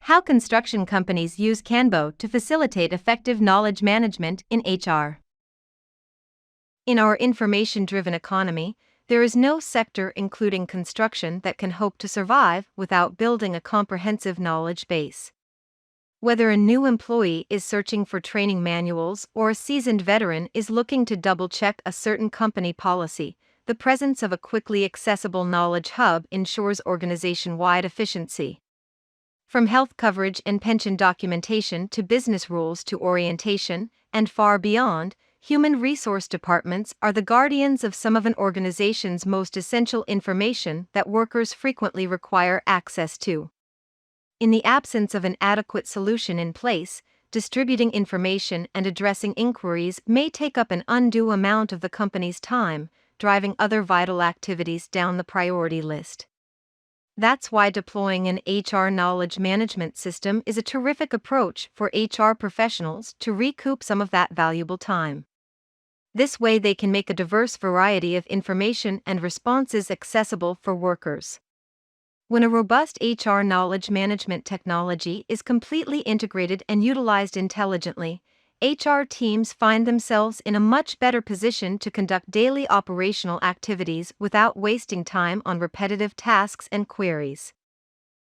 How construction companies use KanBo to facilitate effective knowledge management in HR. In our information-driven economy, there is no sector, including construction, that can hope to survive without building a comprehensive knowledge base. Whether a new employee is searching for training manuals or a seasoned veteran is looking to double-check a certain company policy, the presence of a quickly accessible knowledge hub ensures organization-wide efficiency. From health coverage and pension documentation to business rules to orientation, and far beyond, human resource departments are the guardians of some of an organization's most essential information that workers frequently require access to. In the absence of an adequate solution in place, distributing information and addressing inquiries may take up an undue amount of the company's time, driving other vital activities down the priority list. That's why deploying an HR knowledge management system is a terrific approach for HR professionals to recoup some of that valuable time. This way they can make a diverse variety of information and responses accessible for workers. When a robust HR knowledge management technology is completely integrated and utilized intelligently, HR teams find themselves in a much better position to conduct daily operational activities without wasting time on repetitive tasks and queries.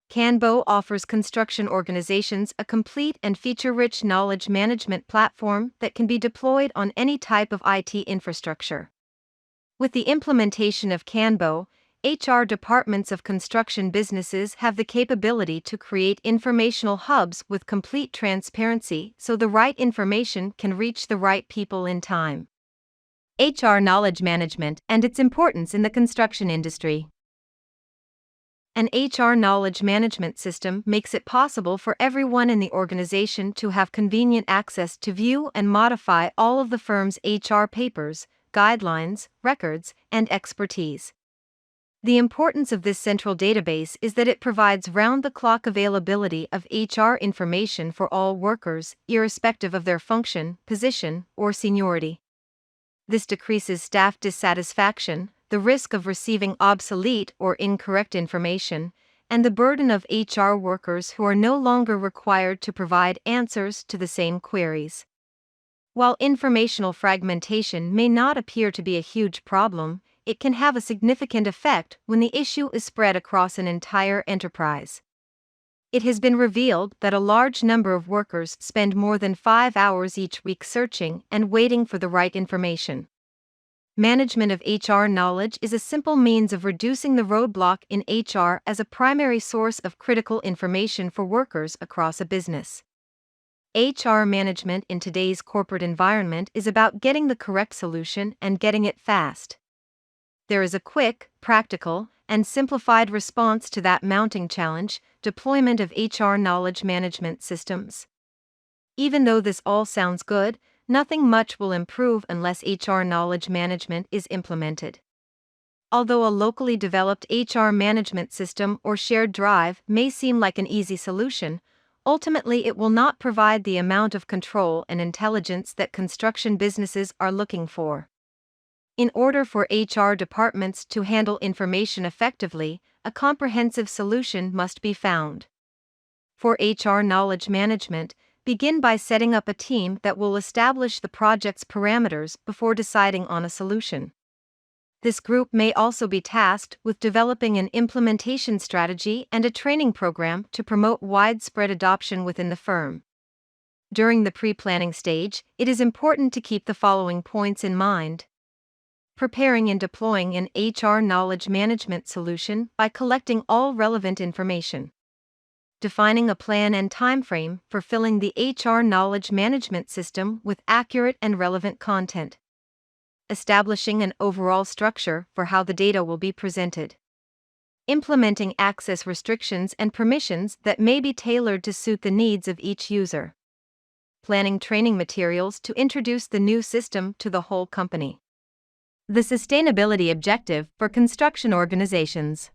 KanBo offers construction organizations a complete and feature-rich knowledge management platform that can be deployed on any type of IT infrastructure. With the implementation of KanBo, HR departments of construction businesses have the capability to create informational hubs with complete transparency so the right information can reach the right people in time. HR knowledge management and its importance in the construction industry. An HR knowledge management system makes it possible for everyone in the organization to have convenient access to view and modify all of the firm's HR papers, guidelines, records, and expertise. The importance of this central database is that it provides round-the-clock availability of HR information for all workers, irrespective of their function, position, or seniority. This decreases staff dissatisfaction, the risk of receiving obsolete or incorrect information, and the burden of HR workers who are no longer required to provide answers to the same queries. While informational fragmentation may not appear to be a huge problem, it can have a significant effect when the issue is spread across an entire enterprise. It has been revealed that a large number of workers spend more than 5 hours each week searching and waiting for the right information. Management of HR knowledge is a simple means of reducing the roadblock in HR as a primary source of critical information for workers across a business. HR management in today's corporate environment is about getting the correct solution and getting it fast. There is a quick, practical, and simplified response to that mounting challenge: deployment of HR knowledge management systems. Even though this all sounds good, nothing much will improve unless HR knowledge management is implemented. Although a locally developed HR management system or shared drive may seem like an easy solution, ultimately it will not provide the amount of control and intelligence that construction businesses are looking for. In order for HR departments to handle information effectively, a comprehensive solution must be found. For HR knowledge management, begin by setting up a team that will establish the project's parameters before deciding on a solution. This group may also be tasked with developing an implementation strategy and a training program to promote widespread adoption within the firm. During the pre-planning stage, it is important to keep the following points in mind. Preparing and deploying an HR knowledge management solution by collecting all relevant information. Defining a plan and timeframe for filling the HR knowledge management system with accurate and relevant content. Establishing an overall structure for how the data will be presented. Implementing access restrictions and permissions that may be tailored to suit the needs of each user. Planning training materials to introduce the new system to the whole company. The sustainability objective for construction organizations.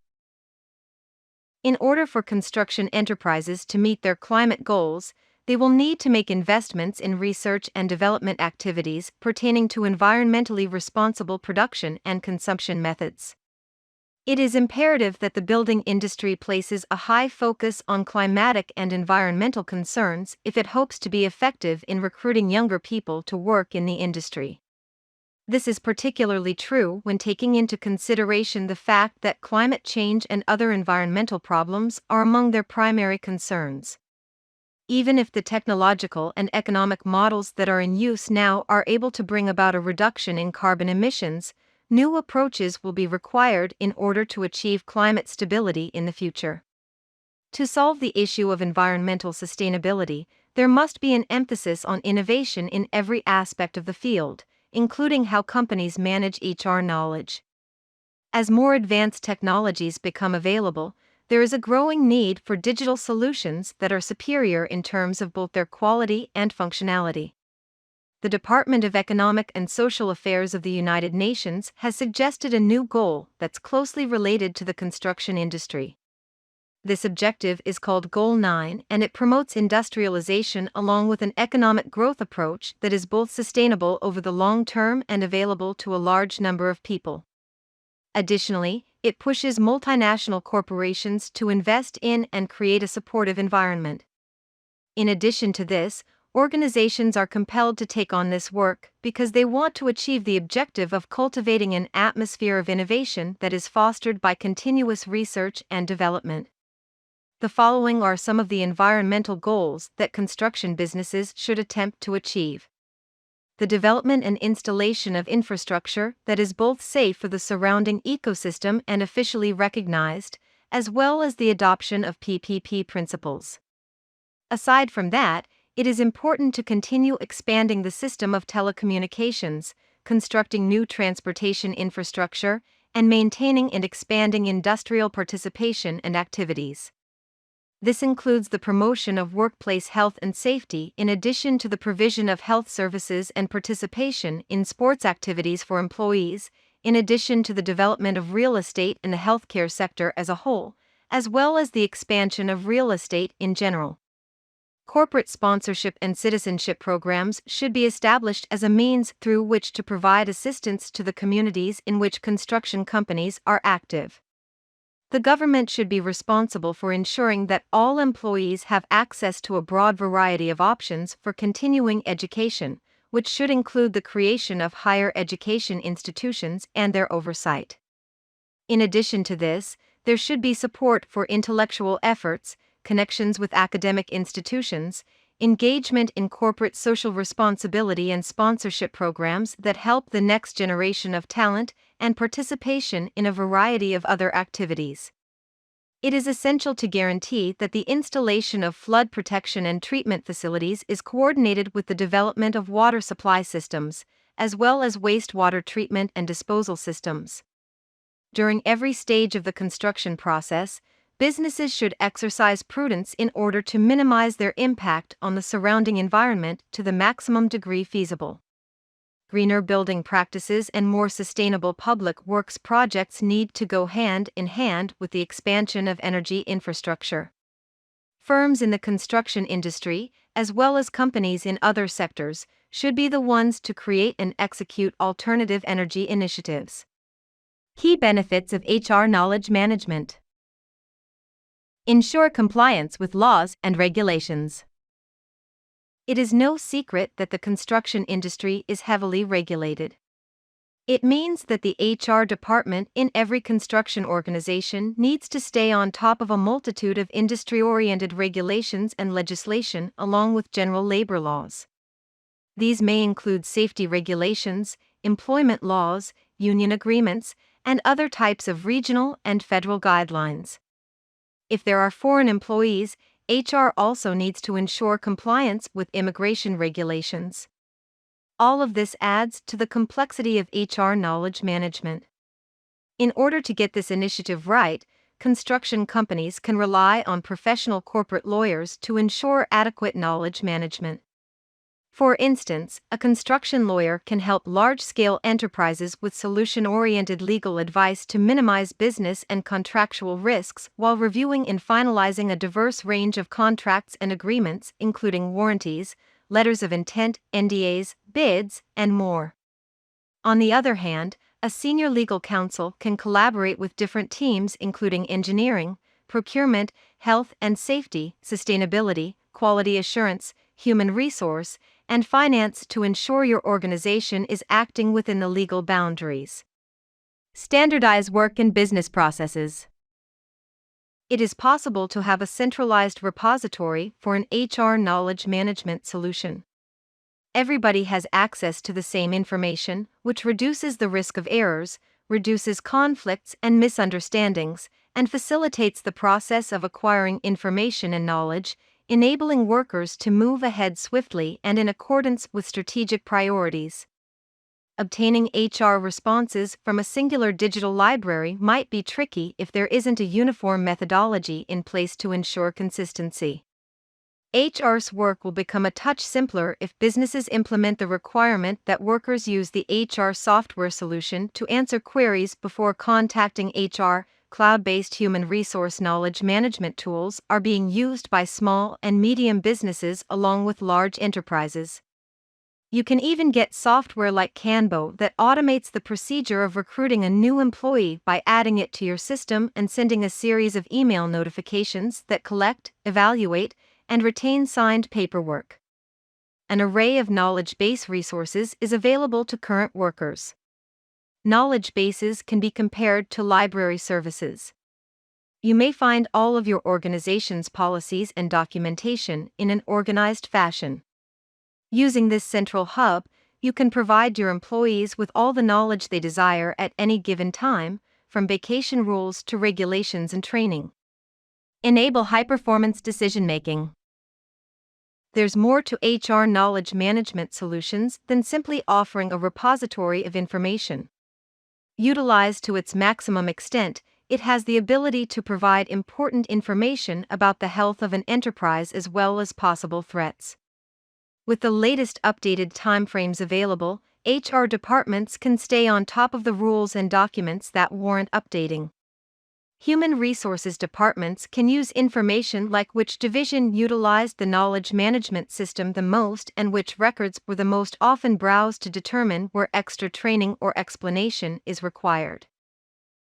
In order for construction enterprises to meet their climate goals, they will need to make investments in research and development activities pertaining to environmentally responsible production and consumption methods. It is imperative that the building industry places a high focus on climatic and environmental concerns if it hopes to be effective in recruiting younger people to work in the industry. This is particularly true when taking into consideration the fact that climate change and other environmental problems are among their primary concerns. Even if the technological and economic models that are in use now are able to bring about a reduction in carbon emissions, new approaches will be required in order to achieve climate stability in the future. To solve the issue of environmental sustainability, there must be an emphasis on innovation in every aspect of the field, including how companies manage HR knowledge. As more advanced technologies become available, there is a growing need for digital solutions that are superior in terms of both their quality and functionality. The Department of Economic and Social Affairs of the United Nations has suggested a new goal that's closely related to the construction industry. This objective is called Goal 9, and it promotes industrialization along with an economic growth approach that is both sustainable over the long term and available to a large number of people. Additionally, it pushes multinational corporations to invest in and create a supportive environment. In addition to this, organizations are compelled to take on this work because they want to achieve the objective of cultivating an atmosphere of innovation that is fostered by continuous research and development. The following are some of the environmental goals that construction businesses should attempt to achieve: the development and installation of infrastructure that is both safe for the surrounding ecosystem and officially recognized, as well as the adoption of PPP principles. Aside from that, it is important to continue expanding the system of telecommunications, constructing new transportation infrastructure, and maintaining and expanding industrial participation and activities. This includes the promotion of workplace health and safety in addition to the provision of health services and participation in sports activities for employees, in addition to the development of real estate in the healthcare sector as a whole, as well as the expansion of real estate in general. Corporate sponsorship and citizenship programs should be established as a means through which to provide assistance to the communities in which construction companies are active. The government should be responsible for ensuring that all employees have access to a broad variety of options for continuing education, which should include the creation of higher education institutions and their oversight. In addition to this, there should be support for intellectual efforts, connections with academic institutions, engagement in corporate social responsibility and sponsorship programs that help the next generation of talent, and participation in a variety of other activities. It is essential to guarantee that the installation of flood protection and treatment facilities is coordinated with the development of water supply systems, as well as wastewater treatment and disposal systems. During every stage of the construction process, businesses should exercise prudence in order to minimize their impact on the surrounding environment to the maximum degree feasible. Greener building practices and more sustainable public works projects need to go hand in hand with the expansion of energy infrastructure. Firms in the construction industry, as well as companies in other sectors, should be the ones to create and execute alternative energy initiatives. Key benefits of HR knowledge management: ensure compliance with laws and regulations. It is no secret that the construction industry is heavily regulated. It means that the HR department in every construction organization needs to stay on top of a multitude of industry-oriented regulations and legislation along with general labor laws. These may include safety regulations, employment laws, union agreements, and other types of regional and federal guidelines. If there are foreign employees, HR also needs to ensure compliance with immigration regulations. All of this adds to the complexity of HR knowledge management. In order to get this initiative right, construction companies can rely on professional corporate lawyers to ensure adequate knowledge management. For instance, a construction lawyer can help large-scale enterprises with solution-oriented legal advice to minimize business and contractual risks while reviewing and finalizing a diverse range of contracts and agreements, including warranties, letters of intent, NDAs, bids, and more. On the other hand, a senior legal counsel can collaborate with different teams including engineering, procurement, health and safety, sustainability, quality assurance, human resource, and finance to ensure your organization is acting within the legal boundaries. Standardize work and business processes. It is possible to have a centralized repository for an HR knowledge management solution. Everybody has access to the same information, which reduces the risk of errors, reduces conflicts and misunderstandings, and facilitates the process of acquiring information and knowledge, enabling workers to move ahead swiftly and in accordance with strategic priorities. Obtaining HR responses from a singular digital library might be tricky if there isn't a uniform methodology in place to ensure consistency. HR's work will become a touch simpler if businesses implement the requirement that workers use the HR software solution to answer queries before contacting HR. Cloud-based human resource knowledge management tools are being used by small and medium businesses along with large enterprises. You can even get software like KanBo that automates the procedure of recruiting a new employee by adding it to your system and sending a series of email notifications that collect, evaluate, and retain signed paperwork. An array of knowledge base resources is available to current workers. Knowledge bases can be compared to library services. You may find all of your organization's policies and documentation in an organized fashion. Using this central hub, you can provide your employees with all the knowledge they desire at any given time, from vacation rules to regulations and training. Enable high-performance decision-making. There's more to HR knowledge management solutions than simply offering a repository of information. Utilized to its maximum extent, it has the ability to provide important information about the health of an enterprise as well as possible threats. With the latest updated timeframes available, HR departments can stay on top of the rules and documents that warrant updating. Human resources departments can use information like which division utilized the knowledge management system the most and which records were the most often browsed to determine where extra training or explanation is required.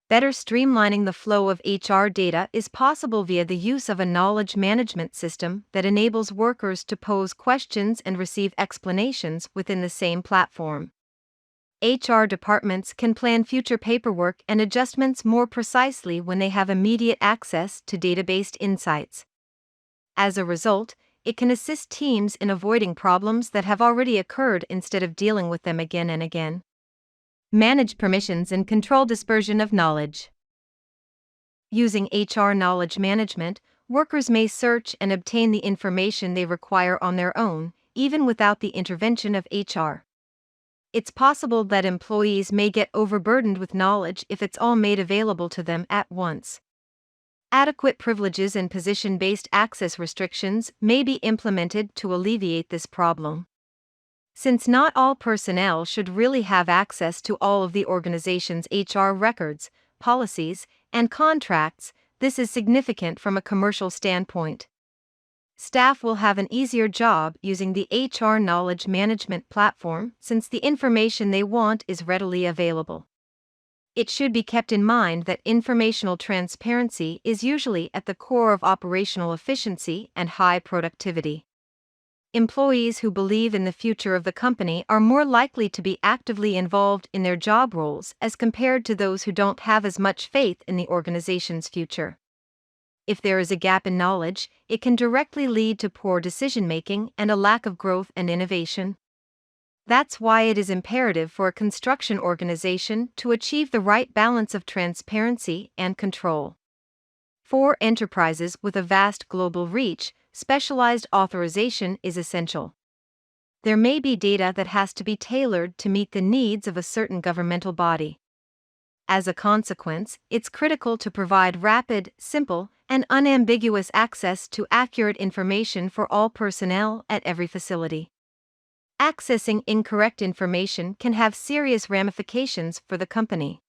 Better streamlining the flow of HR data is possible via the use of a knowledge management system that enables workers to pose questions and receive explanations within the same platform. HR departments can plan future paperwork and adjustments more precisely when they have immediate access to database insights. As a result, it can assist teams in avoiding problems that have already occurred instead of dealing with them again and again. Manage permissions and control dispersion of knowledge. Using HR knowledge management, workers may search and obtain the information they require on their own, even without the intervention of HR. It's possible that employees may get overburdened with knowledge if it's all made available to them at once. Adequate privileges and position-based access restrictions may be implemented to alleviate this problem. Since not all personnel should really have access to all of the organization's HR records, policies, and contracts, this is significant from a commercial standpoint. Staff will have an easier job using the HR knowledge management platform since the information they want is readily available. It should be kept in mind that informational transparency is usually at the core of operational efficiency and high productivity. Employees who believe in the future of the company are more likely to be actively involved in their job roles as compared to those who don't have as much faith in the organization's future. If there is a gap in knowledge, it can directly lead to poor decision-making and a lack of growth and innovation. That's why it is imperative for a construction organization to achieve the right balance of transparency and control. For enterprises with a vast global reach, specialized authorization is essential. There may be data that has to be tailored to meet the needs of a certain governmental body. As a consequence, it's critical to provide rapid, simple, and unambiguous access to accurate information for all personnel at every facility. Accessing incorrect information can have serious ramifications for the company.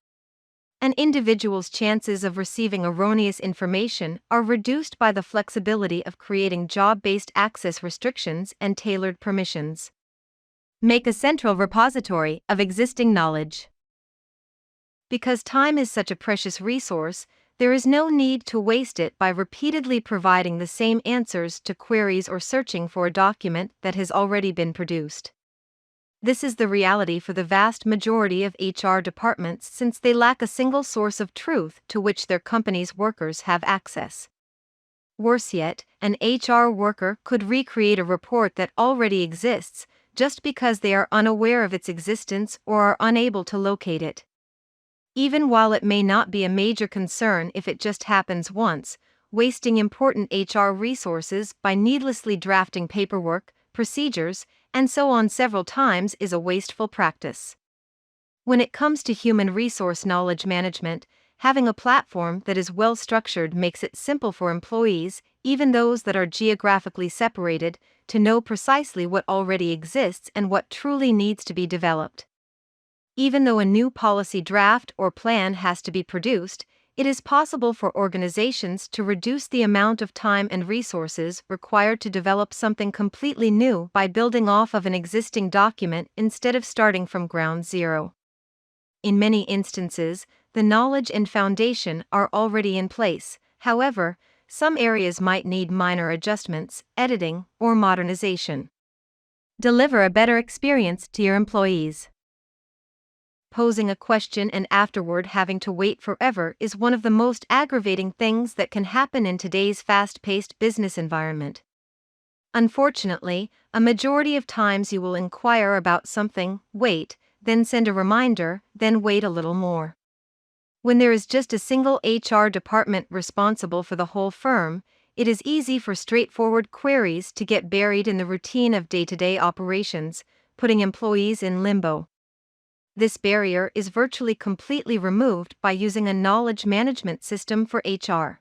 An individual's chances of receiving erroneous information are reduced by the flexibility of creating job-based access restrictions and tailored permissions. Make a central repository of existing knowledge. Because time is such a precious resource, there is no need to waste it by repeatedly providing the same answers to queries or searching for a document that has already been produced. This is the reality for the vast majority of HR departments since they lack a single source of truth to which their company's workers have access. Worse yet, an HR worker could recreate a report that already exists just because they are unaware of its existence or are unable to locate it. Even while it may not be a major concern if it just happens once, wasting important HR resources by needlessly drafting paperwork, procedures, and so on several times is a wasteful practice. When it comes to human resource knowledge management, having a platform that is well structured makes it simple for employees, even those that are geographically separated, to know precisely what already exists and what truly needs to be developed. Even though a new policy draft or plan has to be produced, it is possible for organizations to reduce the amount of time and resources required to develop something completely new by building off of an existing document instead of starting from ground zero. In many instances, the knowledge and foundation are already in place. However, some areas might need minor adjustments, editing, or modernization. Deliver a better experience to your employees. Posing a question and afterward having to wait forever is one of the most aggravating things that can happen in today's fast-paced business environment. Unfortunately, a majority of times you will inquire about something, wait, then send a reminder, then wait a little more. When there is just a single HR department responsible for the whole firm, it is easy for straightforward queries to get buried in the routine of day-to-day operations, putting employees in limbo. This barrier is virtually completely removed by using a knowledge management system for HR.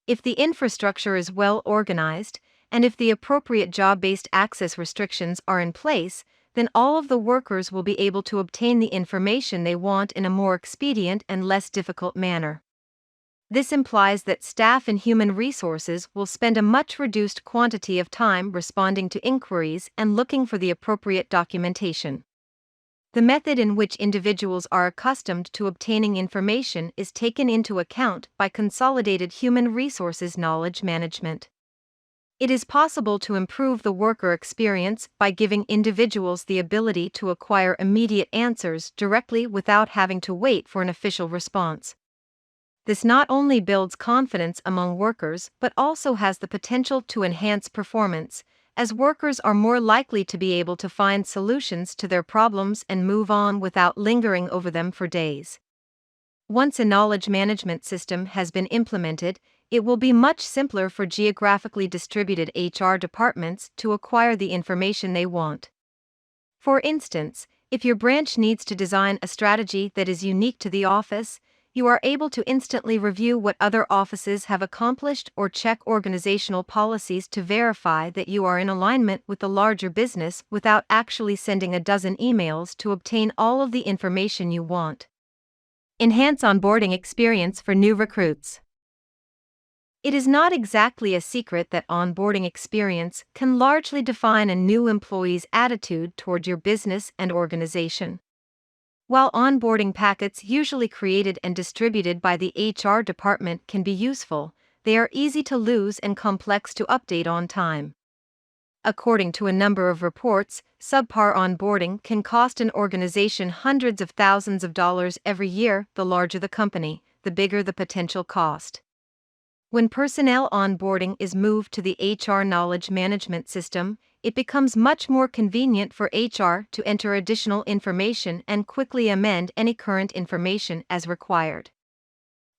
If the infrastructure is well organized, and if the appropriate job-based access restrictions are in place, then all of the workers will be able to obtain the information they want in a more expedient and less difficult manner. This implies that staff in human resources will spend a much reduced quantity of time responding to inquiries and looking for the appropriate documentation. The method in which individuals are accustomed to obtaining information is taken into account by consolidated human resources knowledge management. It is possible to improve the worker experience by giving individuals the ability to acquire immediate answers directly without having to wait for an official response. This not only builds confidence among workers but also has the potential to enhance performance, as workers are more likely to be able to find solutions to their problems and move on without lingering over them for days. Once a knowledge management system has been implemented, it will be much simpler for geographically distributed HR departments to acquire the information they want. For instance, if your branch needs to design a strategy that is unique to the office, you are able to instantly review what other offices have accomplished or check organizational policies to verify that you are in alignment with the larger business without actually sending a dozen emails to obtain all of the information you want. Enhance onboarding experience for new recruits. It is not exactly a secret that onboarding experience can largely define a new employee's attitude toward your business and organization. While onboarding packets usually created and distributed by the HR department can be useful, they are easy to lose and complex to update on time. According to a number of reports, subpar onboarding can cost an organization hundreds of thousands of dollars every year. The larger the company, the bigger the potential cost. When personnel onboarding is moved to the HR knowledge management system, it becomes much more convenient for HR to enter additional information and quickly amend any current information as required.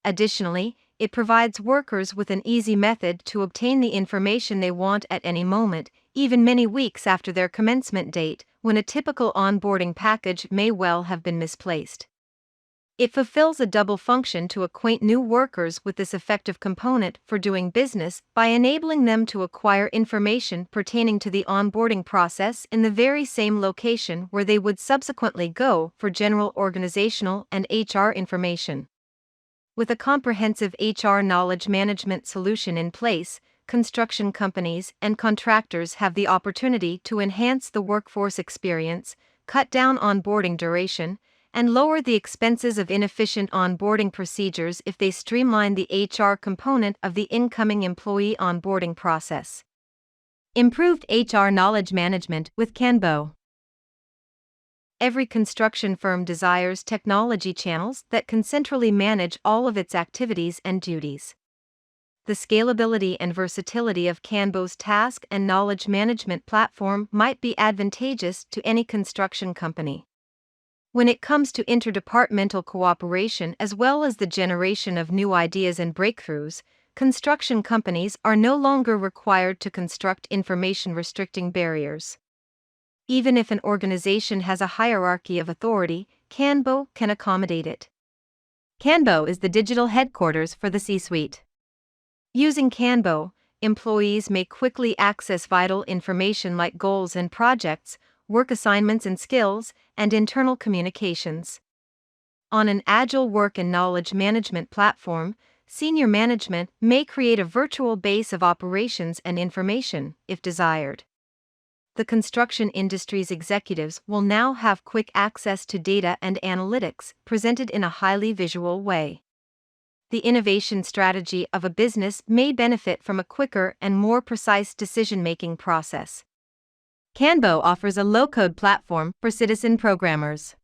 Additionally, it provides workers with an easy method to obtain the information they want at any moment, even many weeks after their commencement date, when a typical onboarding package may well have been misplaced. It fulfills a double function to acquaint new workers with this effective component for doing business by enabling them to acquire information pertaining to the onboarding process in the very same location where they would subsequently go for general organizational and HR information. With a comprehensive HR knowledge management solution in place, construction companies and contractors have the opportunity to enhance the workforce experience, cut down onboarding duration, and lower the expenses of inefficient onboarding procedures if they streamline the HR component of the incoming employee onboarding process. Improved HR knowledge management with KanBo. Every construction firm desires technology channels that can centrally manage all of its activities and duties. The scalability and versatility of KanBo's task and knowledge management platform might be advantageous to any construction company. When it comes to interdepartmental cooperation as well as the generation of new ideas and breakthroughs, construction companies are no longer required to construct information-restricting barriers. Even if an organization has a hierarchy of authority, KanBo can accommodate it. KanBo is the digital headquarters for the C-suite. Using KanBo, employees may quickly access vital information like goals and projects, work assignments and skills, and internal communications. On an agile work and knowledge management platform, senior management may create a virtual base of operations and information, if desired. The construction industry's executives will now have quick access to data and analytics, presented in a highly visual way. The innovation strategy of a business may benefit from a quicker and more precise decision-making process. KanBo offers a low-code platform for citizen programmers.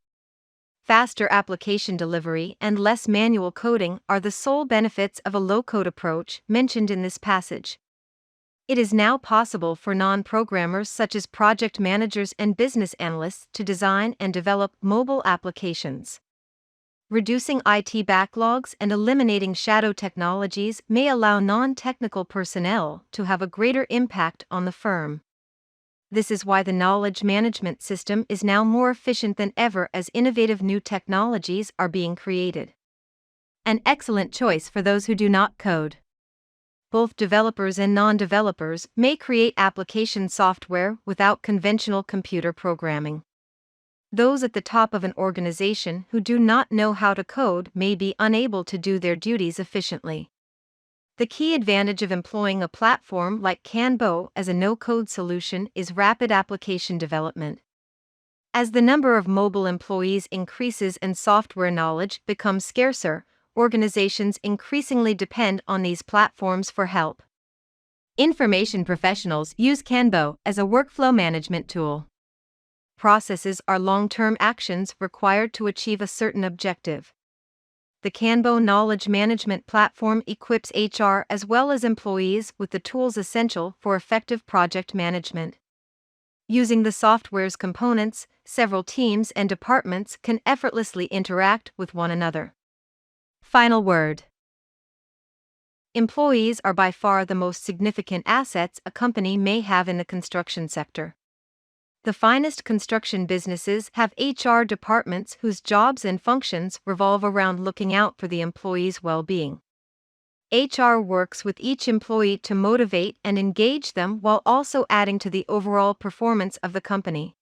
Faster application delivery and less manual coding are the sole benefits of a low-code approach mentioned in this passage. It is now possible for non-programmers such as project managers and business analysts to design and develop mobile applications. Reducing IT backlogs and eliminating shadow technologies may allow non-technical personnel to have a greater impact on the firm. This is why the knowledge management system is now more efficient than ever as innovative new technologies are being created. An excellent choice for those who do not code. Both developers and non-developers may create application software without conventional computer programming. Those at the top of an organization who do not know how to code may be unable to do their duties efficiently. The key advantage of employing a platform like KanBo as a no-code solution is rapid application development. As the number of mobile employees increases and software knowledge becomes scarcer, organizations increasingly depend on these platforms for help. Information professionals use KanBo as a workflow management tool. Processes are long-term actions required to achieve a certain objective. The KanBo knowledge management platform equips HR as well as employees with the tools essential for effective project management. Using the software's components, several teams and departments can effortlessly interact with one another. Final word. Employees are by far the most significant assets a company may have in the construction sector. The finest construction businesses have HR departments whose jobs and functions revolve around looking out for the employees' well-being. HR works with each employee to motivate and engage them while also adding to the overall performance of the company.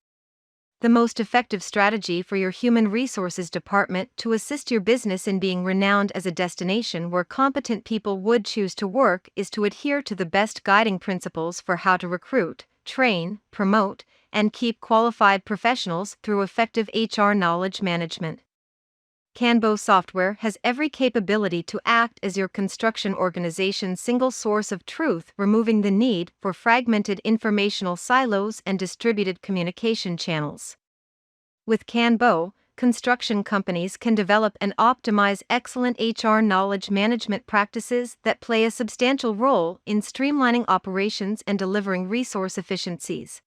The most effective strategy for your human resources department to assist your business in being renowned as a destination where competent people would choose to work is to adhere to the best guiding principles for how to recruit, train, promote, and keep qualified professionals through effective HR knowledge management. KanBo software has every capability to act as your construction organization's single source of truth, removing the need for fragmented informational silos and distributed communication channels. With KanBo, construction companies can develop and optimize excellent HR knowledge management practices that play a substantial role in streamlining operations and delivering resource efficiencies.